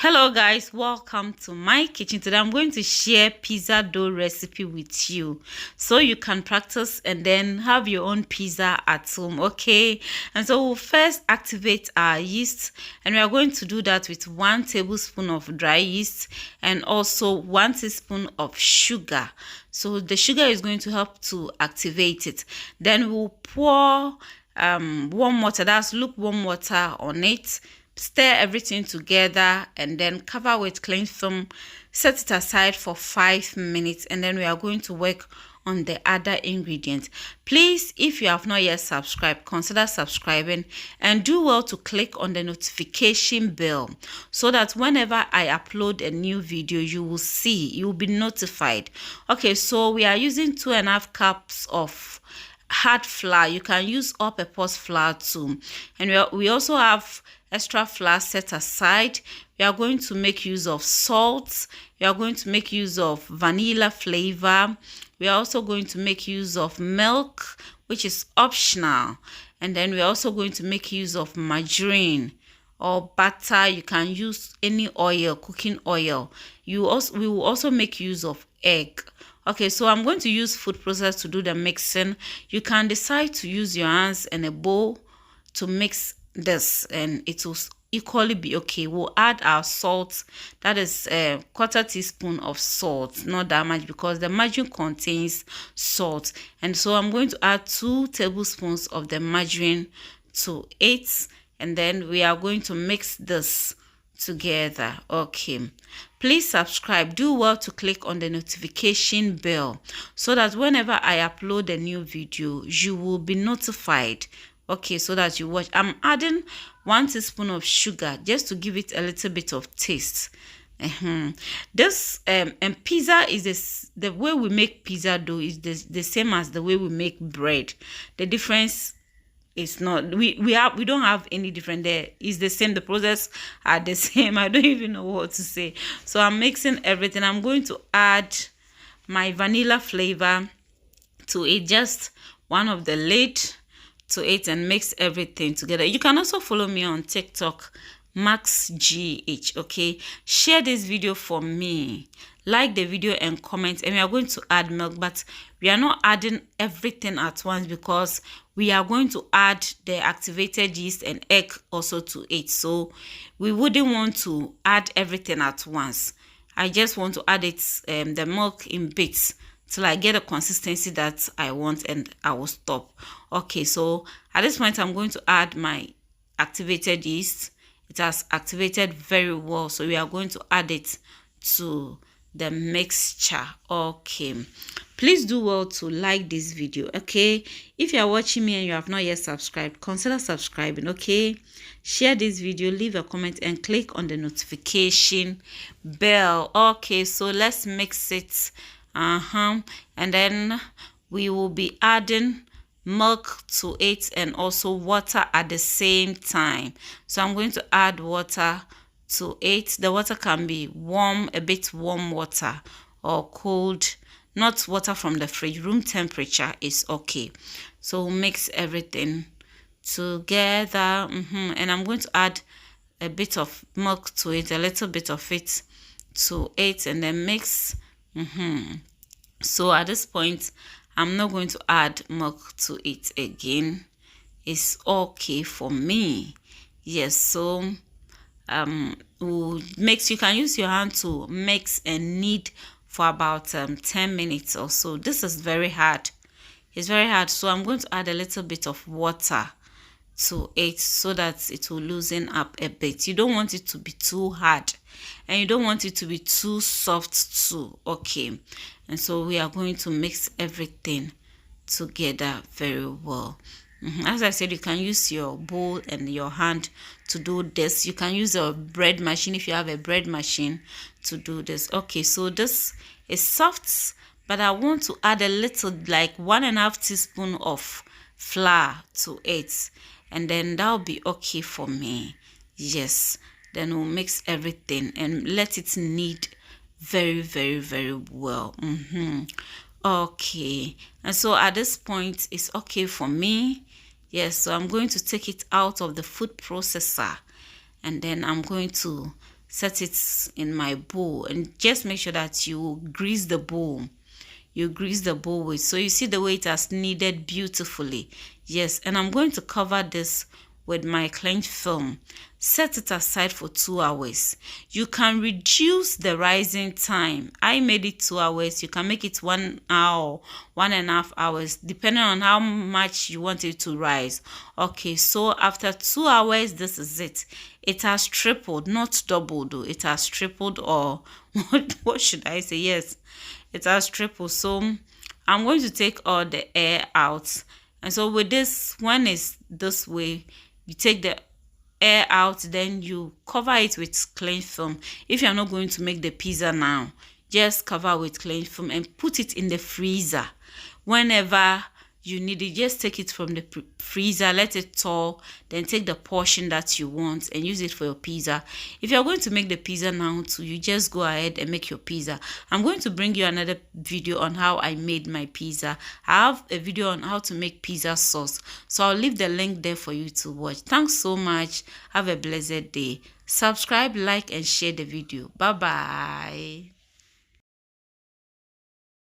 Hello guys, welcome to my kitchen. Today I'm going to share pizza dough recipe with you so you can practice and then have your own pizza at home, okay? And so we'll first activate our yeast, and we are going to do that with 1 tablespoon of dry yeast and also 1 teaspoon of sugar. So the sugar is going to help to activate it. Then we'll pour warm water, that's lukewarm water, on it. Stir everything together and then cover with cling film. Set it aside for 5 minutes, and then we are going to work on the other ingredients. Please, if you have not yet subscribed, consider subscribing and do well to click on the notification bell so that whenever I upload a new video, you will be notified. Okay, so we are using 2.5 cups of hard flour. You can use all-purpose flour too, and we also have extra flour set aside. We are going to make use of salt. We are going to make use of vanilla flavor. We are also going to make use of milk, which is optional, and then we are also going to make use of margarine or butter. You can use any oil, cooking oil. We will also make use of egg. Okay, so I'm going to use food processor to do the mixing. You can decide to use your hands and a bowl to mix this, and it will equally be okay. We'll add our salt. That is a 1/4 teaspoon of salt, not that much because the margarine contains salt. And so I'm going to add 2 tablespoons of the margarine to it, and then we are going to mix this together. Okay, please subscribe. Do well to click on the notification bell so that whenever I upload a new video, you will be notified. Okay, so that you watch. I'm adding 1 teaspoon of sugar just to give it a little bit of taste. This and pizza is the way we make pizza dough is the same as the way we make bread. The difference is not, we don't have any different. There is the same, the process are the same. I don't even know what to say. So I'm mixing everything. I'm going to add my vanilla flavor to it, just one of the lid to it, and mix everything together. You can also follow me on TikTok, MaxGH. Okay, share this video for me, like the video and comment. And we are going to add milk, but we are not adding everything at once because we are going to add the activated yeast and egg also to it, so we wouldn't want to add everything at once. I just want to add it the milk in bits till I get a consistency that I want, and I will stop. Okay, so at this point I'm going to add my activated yeast. It has activated very well, so we are going to add it to the mixture. Okay, please do well to like this video. Okay, if you are watching me and you have not yet subscribed, consider subscribing. Okay, share this video, leave a comment, and click on the notification bell. Okay, so let's mix it. And then we will be adding milk to it and also water at the same time. So I'm going to add water to it. The water can be warm, a bit warm water, or cold, not water from the fridge. Room temperature is okay. So mix everything together. And I'm going to add a bit of milk to it, a little bit of it to it, and then mix. So at this point I'm not going to add milk to it again. It's okay for me. Yes, so we'll mix. You can use your hand to mix and knead for about 10 minutes or so. This is very hard. It's very hard, so I'm going to add a little bit of water to it so that it will loosen up a bit. You don't want it to be too hard, and you don't want it to be too soft too. Okay, and so we are going to mix everything together very well. As I said, you can use your bowl and your hand to do this. You can use a bread machine if you have a bread machine to do this. Okay, so this is soft, but I want to add a little, like 1.5 teaspoon of flour to it, and then that'll be okay for me. Yes, then we'll mix everything and let it knead very, very, very well. Okay, and so at this point it's okay for me. Yes, so I'm going to take it out of the food processor, and then I'm going to set it in my bowl, and just make sure that you grease the bowl. You grease the bowl with, so you see the way it has kneaded beautifully. Yes, and I'm going to cover this with my cling film. Set it aside for 2 hours. You can reduce the rising time. I made it 2 hours. You can make it 1 hour, 1.5 hours, depending on how much you want it to rise. Okay, so after 2 hours, this is it. It has tripled, not doubled though. It has tripled, or what should I say? Yes, it has tripled. So I'm going to take all the air out. And so with this, when it's this way, you take the air out, then you cover it with cling film. If you're not going to make the pizza now, just cover with cling film and put it in the freezer. Whenever you need it, just take it from the freezer, let it thaw, then take the portion that you want and use it for your pizza. If you're going to make the pizza now too, you just go ahead and make your pizza. I'm going to bring you another video on how I made my pizza. I have a video on how to make pizza sauce, so I'll leave the link there for you to watch. Thanks so much. Have a blessed day. Subscribe, like, and share the video. Bye bye.